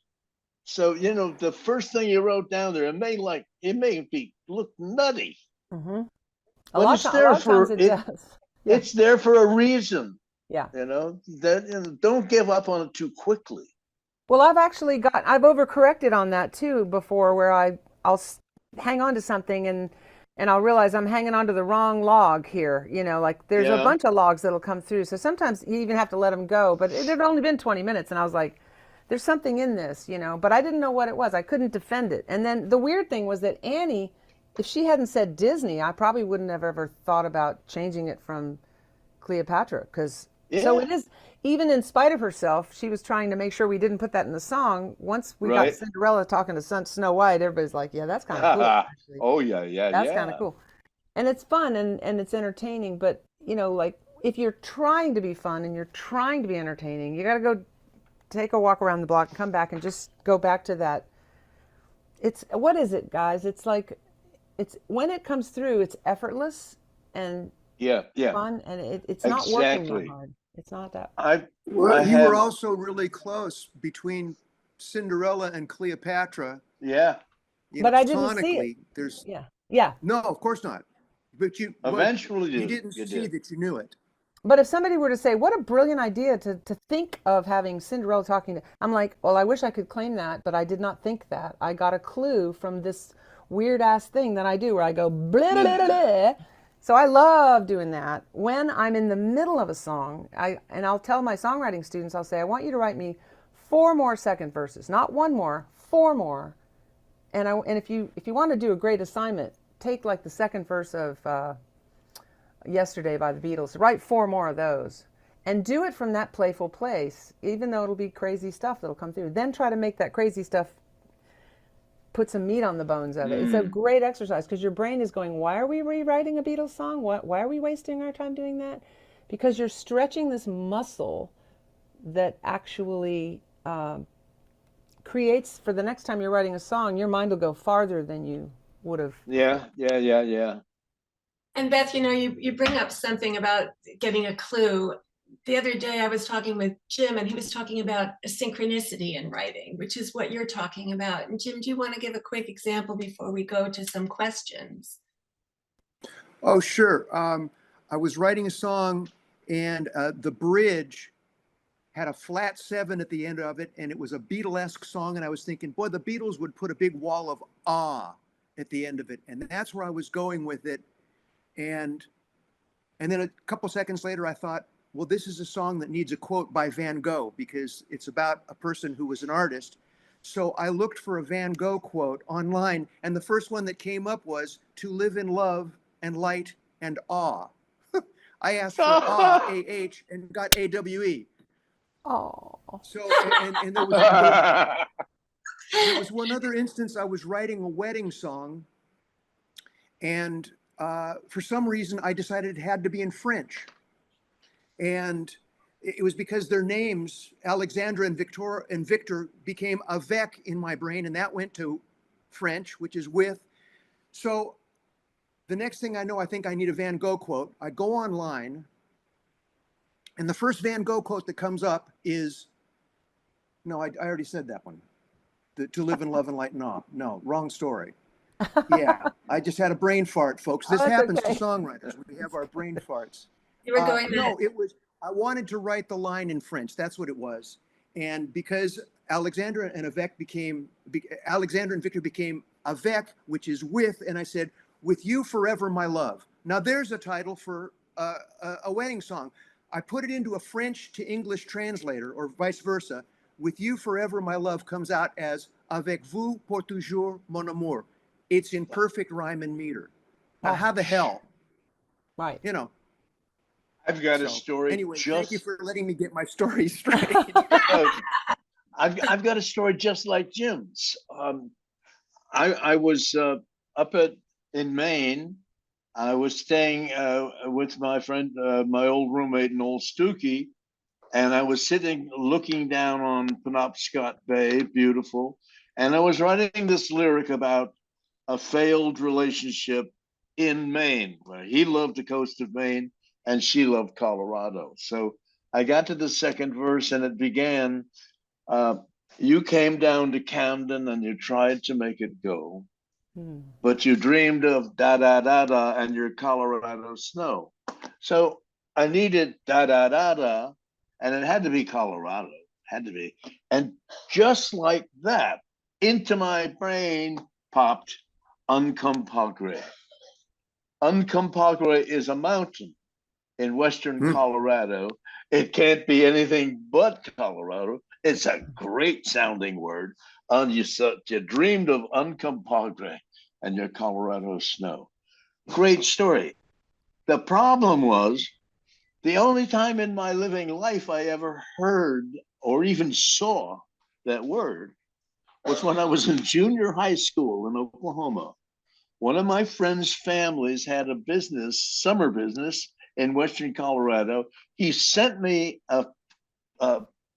So the first thing you wrote down there, it may look nutty, A but lot it's there of times it does. Yeah. It's there for a reason. Yeah. Don't give up on it too quickly. Well, I've overcorrected on that too before, where I'll hang on to something and I'll realize I'm hanging on to the wrong log here. Like there's a bunch of logs that'll come through. So sometimes you even have to let them go. But it had only been 20 minutes, and I was like, there's something in this, but I didn't know what it was. I couldn't defend it. And then the weird thing was that Annie, if she hadn't said Disney, I probably wouldn't have ever thought about changing it from Cleopatra, because so it is, even in spite of herself, she was trying to make sure we didn't put that in the song. Once we got Cinderella talking to Snow White, everybody's like, yeah, that's kind of cool, actually. Oh yeah, that's kind of cool. And it's fun and it's entertaining, but like if you're trying to be fun and you're trying to be entertaining, you got to go take a walk around the block and come back and just go back to that. What is it, guys? It's like, it's when it comes through, it's effortless and fun, and it's not working that hard. It's not that. You were also really close between Cinderella and Cleopatra. Yeah. But I didn't see it. There's yeah. No, of course not. But you eventually you didn't see that you knew it. But if somebody were to say, what a brilliant idea to think of having Cinderella talking to, I'm like, well, I wish I could claim that, but I did not think that. I got a clue from this weird ass thing that I do where I go blah, blah, blah, blah. So I love doing that. When I'm in the middle of a song, I'll tell my songwriting students, I'll say, I want you to write me 4 more second verses, not 1 more, 4 more. And if you want to do a great assignment, take like the second verse of Yesterday by the Beatles, write 4 more of those, and do it from that playful place, even though it'll be crazy stuff that'll come through. Then try to make that crazy stuff put some meat on the bones of it. It's a great exercise, because your brain is going, why are we rewriting a Beatles song? Why are we wasting our time doing that? Because you're stretching this muscle that actually creates, for the next time you're writing a song, your mind will go farther than you would have. Yeah. And Beth, you bring up something about getting a clue. The other day I was talking with Jim, and he was talking about a synchronicity in writing, which is what you're talking about. And Jim, do you want to give a quick example before we go to some questions? Oh, sure. I was writing a song, and the bridge had a flat 7 at the end of it, and it was a Beatlesque song. And I was thinking, boy, the Beatles would put a big wall of ah at the end of it. And that's where I was going with it. And then a couple seconds later, I thought, well, this is a song that needs a quote by Van Gogh, because it's about a person who was an artist. So I looked for a Van Gogh quote online, and the first one that came up was, to live in love and light and awe. I asked for awe, A-H, and got A-W-E. Oh. So, and there was one other instance. I was writing a wedding song, and for some reason, I decided it had to be in French. And it was because their names, Alexandra and Victor, became avec in my brain, and that went to French, which is with. So the next thing I know, I think I need a Van Gogh quote. I go online, and the first Van Gogh quote that comes up is, no, I already said that one. To live and love and lighten off. No, wrong story. Yeah, I just had a brain fart, folks. This happens to songwriters. We have our brain farts. You were going No, it was, I wanted to write the line in French. That's what it was. And because Alexandra and Victor became avec, which is with, and I said, with you forever, my love. Now there's a title for a wedding song. I put it into a French to English translator, or vice versa. With you forever, my love comes out as avec vous pour toujours, mon amour. It's in perfect rhyme and meter. Now, how the hell? Right. You know. I've got a story. Anyway, thank you for letting me get my story straight. I've got a story just like Jim's. I was up in Maine. I was staying with my friend, my old roommate, an old Stookie, and I was sitting looking down on Penobscot Bay, beautiful, and I was writing this lyric about a failed relationship in Maine, where he loved the coast of Maine and she loved Colorado. So I got to the second verse, and it began, you came down to Camden and you tried to make it go, but you dreamed of da da da da and your Colorado snow. So I needed da da da da, and it had to be Colorado, had to be. And just like that, into my brain popped Uncompahgre. Uncompahgre is a mountain in western Colorado. It can't be anything but Colorado. It's a great sounding word. You dreamed of Uncompahgre and your Colorado snow. Great story. The problem was, the only time in my living life I ever heard or even saw that word was when I was in junior high school in Oklahoma. One of my friends' families had a business, summer business in western Colorado. He sent me a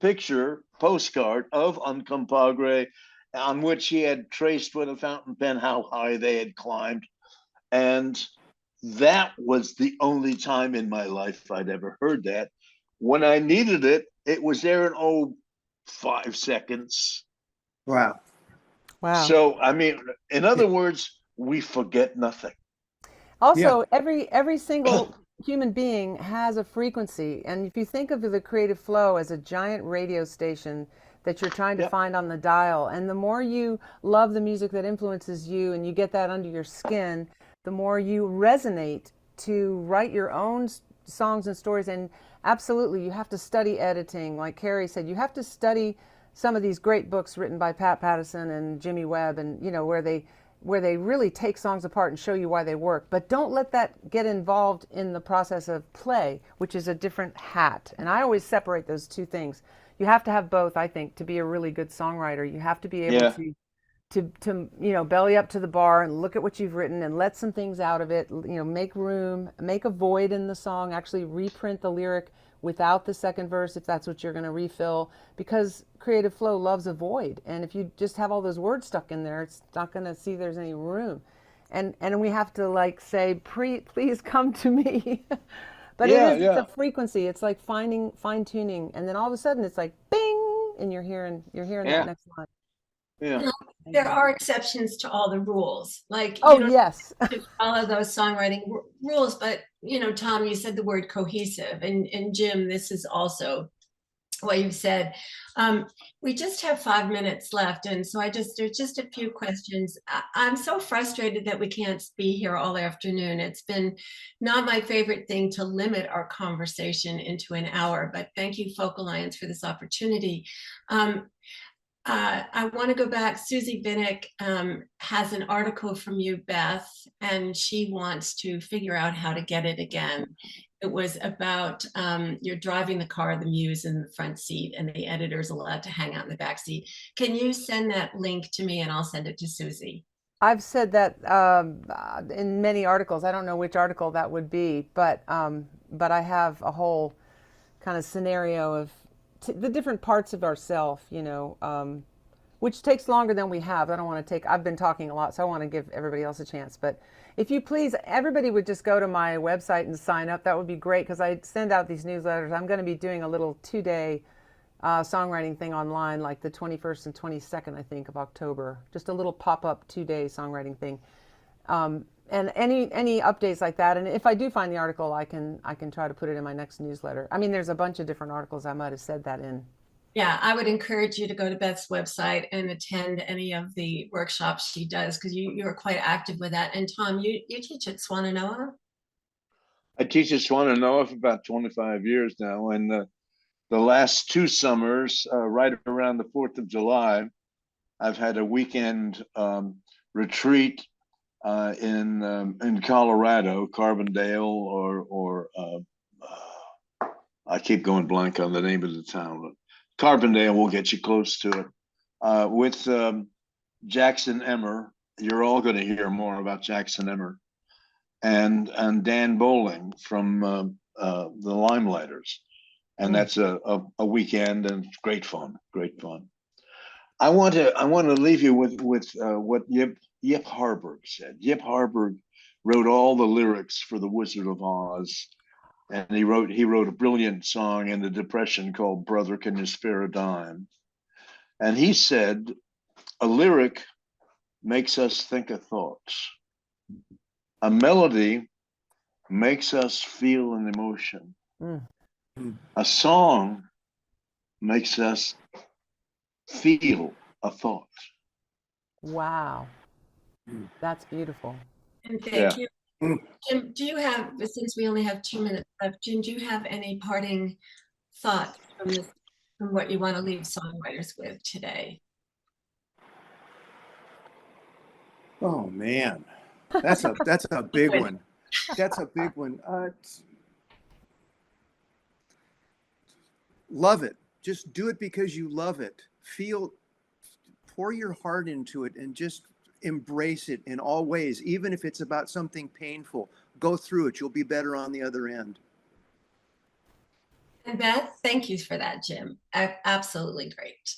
picture, postcard of Uncompahgre, on which he had traced with a fountain pen how high they had climbed. And that was the only time in my life I'd ever heard that. When I needed it, it was there in 5 seconds. Wow. So, I mean, in other words, we forget nothing. Also, every single human being has a frequency. And if you think of the creative flow as a giant radio station that you're trying to find on the dial, and the more you love the music that influences you and you get that under your skin, the more you resonate to write your own songs and stories. And absolutely, you have to study editing. Like Kari said, you have to study some of these great books written by Pat Pattison and Jimmy Webb, and where they really take songs apart and show you why they work. But don't let that get involved in the process of play, which is a different hat. And I always separate those two things. You have to have both, I think, to be a really good songwriter. You have to be able to belly up to the bar and look at what you've written and let some things out of it, make room, make a void in the song, actually reprint the lyric without the second verse if that's what you're going to refill, because creative flow loves a void. And if you just have all those words stuck in there, it's not going to see there's any room. And we have to say, please come to me. But it's a frequency. It's like fine tuning, and then all of a sudden it's like bing, and you're hearing that next line. Yeah. There are exceptions to all the rules. Like, yes, to follow those songwriting rules. But Tom, you said the word cohesive, and Jim, this is also what you've said. We just have 5 minutes left, and so there's just a few questions. I'm so frustrated that we can't be here all afternoon. It's been not my favorite thing to limit our conversation into an hour, but thank you, Folk Alliance, for this opportunity. I want to go back. Susie Vinnick has an article from you, Beth, and she wants to figure out how to get it again. It was about you're driving the car, the muse in the front seat, and the editor's allowed to hang out in the back seat. Can you send that link to me, and I'll send it to Susie? I've said that in many articles. I don't know which article that would be, but I have a whole kind of scenario of the different parts of ourself, which takes longer than we have. I don't want to take, I've been talking a lot, so I want to give everybody else a chance. But if you please, everybody would just go to my website and sign up. That would be great, because I send out these newsletters. I'm going to be doing a little 2-day songwriting thing online, like the 21st and 22nd, I think, of October. Just a little pop-up 2-day songwriting thing. And any updates like that. And if I do find the article, I can try to put it in my next newsletter. I mean, there's a bunch of different articles I might have said that in. Yeah, I would encourage you to go to Beth's website and attend any of the workshops she does, because you're quite active with that. And Tom, you teach at Swananoa? I teach at Swananoa for about 25 years now, and the last 2 summers, right around the 4th of July, I've had a weekend retreat in Colorado, Carbondale, or I keep going blank on the name of the town, but Carbondale will get you close to it. With Jackson Emmer, you're all going to hear more about Jackson Emmer, and Dan Bowling from the Limelighters, and that's a weekend, and it's great fun. I want to leave you with what Yip Harburg said. Yip Harburg wrote all the lyrics for The Wizard of Oz, and he wrote a brilliant song in the Depression called "Brother, Can You Spare a Dime?" And he said, "A lyric makes us think of thoughts. A melody makes us feel an emotion. A song makes us feel a thought." Wow. That's beautiful. And thank you. Jim, do you have, since we only have 2 minutes left, Jim, do you have any parting thoughts from what you want to leave songwriters with today? Oh man, that's a big one. That's a big one. Love it. Just do it because you love it. Pour your heart into it, and just embrace it in all ways. Even if it's about something painful, go through it. You'll be better on the other end. And Beth, thank you for that, Jim. Absolutely great.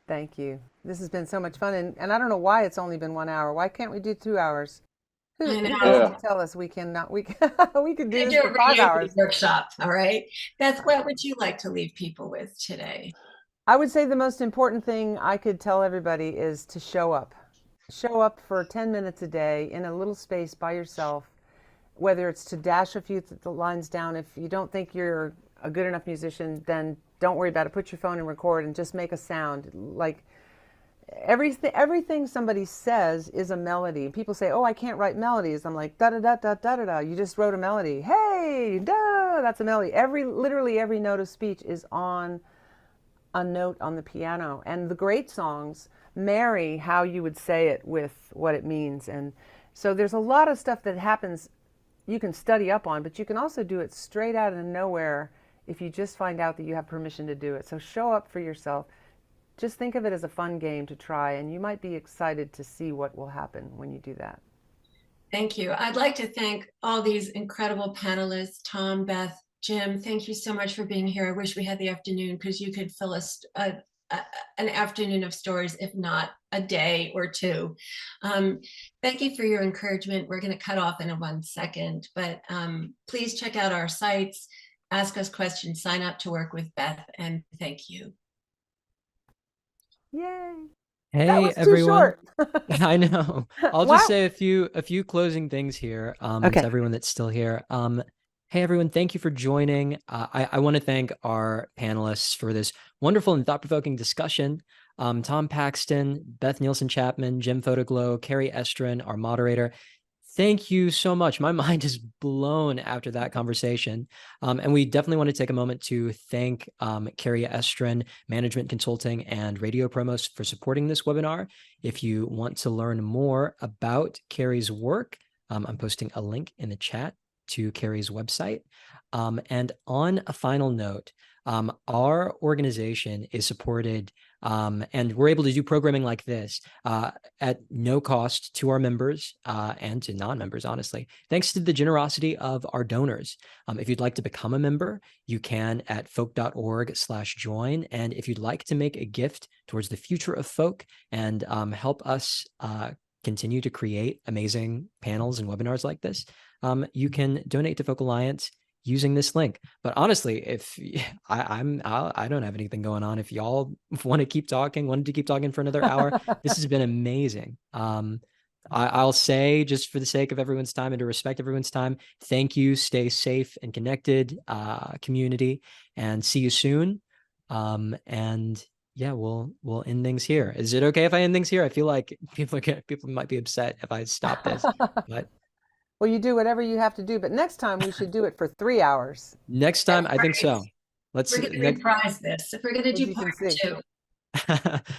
Thank you. This has been so much fun. And I don't know why it's only been 1 hour. Why can't we do 2 hours? Who doesn't tell us we cannot? We can do this for 5 hours. Workshop. All right. Beth, what would you like to leave people with today? I would say the most important thing I could tell everybody is to show up. Show up for 10 minutes a day in a little space by yourself, whether it's to dash a few lines down. If you don't think you're a good enough musician, then don't worry about it. Put your phone and record and just make a sound. Like everything somebody says is a melody. People say, "Oh, I can't write melodies." I'm like, da da da da da da da. You just wrote a melody. Hey, da, that's a melody. Literally every note of speech is on a note on the piano. And the great songs marry how you would say it with what it means. And so there's a lot of stuff that happens you can study up on, but you can also do it straight out of nowhere if you just find out that you have permission to do it. So show up for yourself. Just think of it as a fun game to try, and you might be excited to see what will happen when you do that. Thank you. I'd like to thank all these incredible panelists, Tom, Beth, Jim. Thank you so much for being here. I wish we had the afternoon, because you could fill us an afternoon of stories, if not a day or 2. Thank you for your encouragement. We're going to cut off in 1 second, but please check out our sites, ask us questions, sign up to work with Beth, and thank you. Yay. Hey, that was everyone. Too short. I know. I'll just say a few closing things here Okay. to everyone that's still here. Hey, everyone, thank you for joining. I want to thank our panelists for this wonderful and thought-provoking discussion. Tom Paxton, Beth Nielsen Chapman, Jim Photoglo, Kari Estrin, our moderator. Thank you so much. My mind is blown after that conversation. And we definitely want to take a moment to thank Kari Estrin, Management Consulting and Radio Promos, for supporting this webinar. If you want to learn more about Kari's work, I'm posting a link in the chat to Kari's website. And on a final note, our organization is supported And we're able to do programming like this at no cost to our members and to non-members, honestly, thanks to the generosity of our donors. If you'd like to become a member, you can at folk.org/join. And if you'd like to make a gift towards the future of folk and help us continue to create amazing panels and webinars like this, you can donate to Folk Alliance using this link. But honestly, if I don't have anything going on, if y'all wanted to keep talking for another hour, this has been amazing. I'll say, just for the sake of everyone's time and to respect everyone's time, thank you. Stay safe and connected, community, and see you soon. And yeah, we'll end things here. Is it okay if I end things here? I feel like people might be upset if I stop this, but. Well, you do whatever you have to do, but next time we should do it for 3 hours. Next time, I think so. We're going to reprise this. If we're going to do part 2.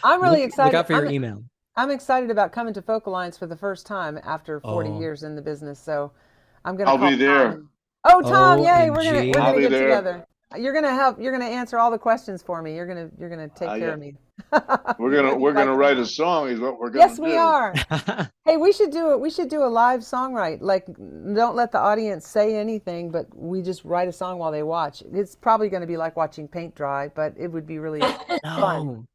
I'm really excited. Look out for your email. I'm excited about coming to Folk Alliance for the first time after 40 years in the business. So I'm going to I'll be there. Tom, yay, we're going to get there. together. You're going to answer all the questions for me. You're going to take care of me. We're going to write a song is what we're going to do. Yes, we are. Hey, we should do it. We should do a live songwrite. Like, don't let the audience say anything, but we just write a song while they watch. It's probably going to be like watching paint dry, but it would be really fun.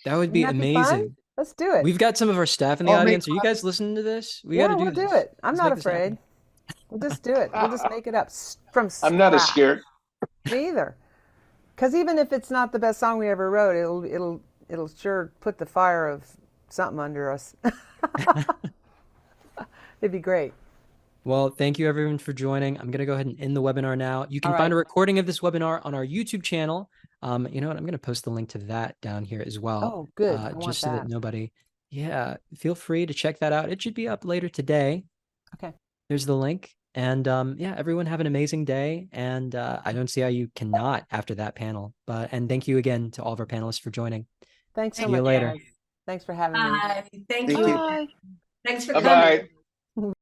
That would be amazing. Let's do it. We've got some of our staff in the audience. Are you guys listening to this? We got to do it. I'm not afraid. We'll just do it. We'll just make it up from scratch. I'm not scared. Me either. Because even if it's not the best song we ever wrote, it'll sure put the fire of something under us. It'd be great. Well, thank you everyone for joining. I'm going to go ahead and end the webinar now. You can find a recording of this webinar on our YouTube channel. You know what? I'm going to post the link to that down here as well. Oh, good. Just so that nobody, feel free to check that out. It should be up later today. Okay. There's the link. And everyone have an amazing day. And I don't see how you cannot after that panel. And thank you again to all of our panelists for joining. Thanks so much. See you later. Guys. Thanks for having me. Thank you. Bye. Thanks for coming. Bye-bye.